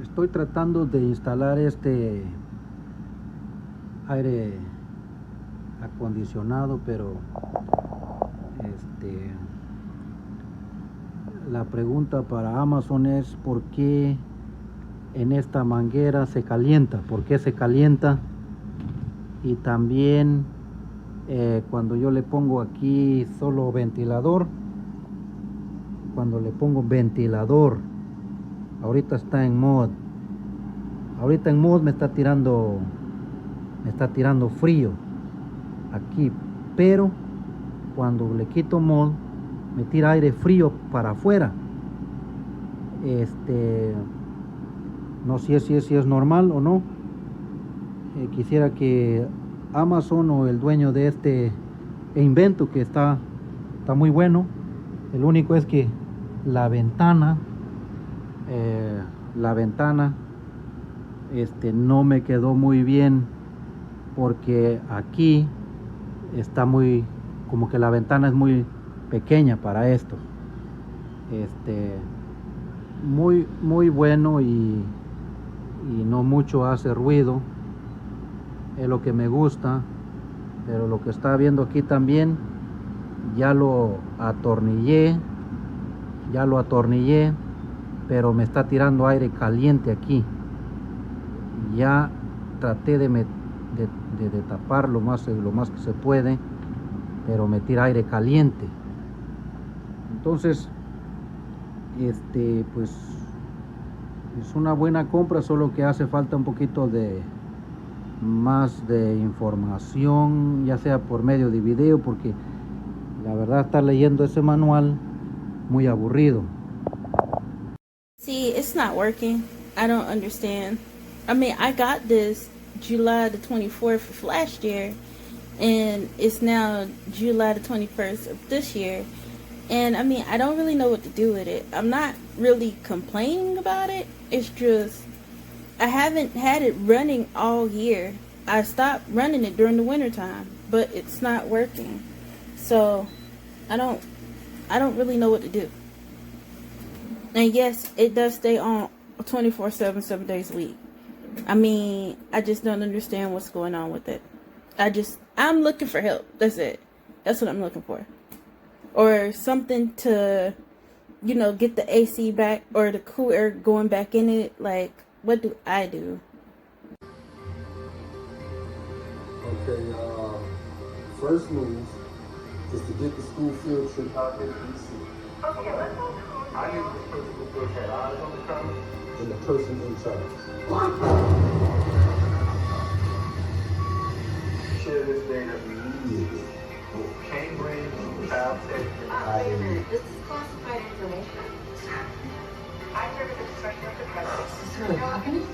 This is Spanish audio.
Estoy tratando de instalar este aire acondicionado, pero la pregunta para Amazon es ¿por qué en esta manguera se calienta? ¿Por qué se calienta? Y también cuando yo le pongo aquí solo ventilador, cuando le pongo ventilador, ahorita está en mod, ahorita en mod me está tirando frío aquí, pero cuando le quito mod me tira aire frío para afuera. No sé si es normal o no. Quisiera que Amazon o el dueño de este invento, que está muy bueno, el único es que la ventana no me quedó muy bien, porque aquí está muy, como que la ventana es muy pequeña para esto. Muy bueno y no mucho hace ruido, es lo que me gusta. Pero lo que está viendo aquí también, ya lo atornillé, pero me está tirando aire caliente aquí. Ya traté de tapar lo más que se puede, pero me tira aire caliente. Entonces pues es una buena compra, solo que hace falta un poquito más de información, ya sea por medio de video, porque la verdad estar leyendo ese manual muy aburrido. See, it's not working. I don't understand. I mean, I got this July the 24th of last year, and it's now July the 21st of this year. And I mean, I don't really know what to do with it. I'm not really complaining about it. It's just, I haven't had it running all year. I stopped running it during the winter time, but it's not working. So, I don't really know what to do. And yes, it does stay on 24/7, 7 days a week. I mean, I just don't understand what's going on with it. I'm looking for help. That's it. That's what I'm looking for. Or something to, get the AC back or the cool air going back in it. Like, what do I do? Okay, first move is to get the school field trip out here to DC. Okay, let's go. I need the person who puts her eyes on the camera and the person in charge. Share this data immediately with Cambridge, Caltech, and Wait a minute, IMU. this is classified information. I serve as a professional for president. Is this really happening?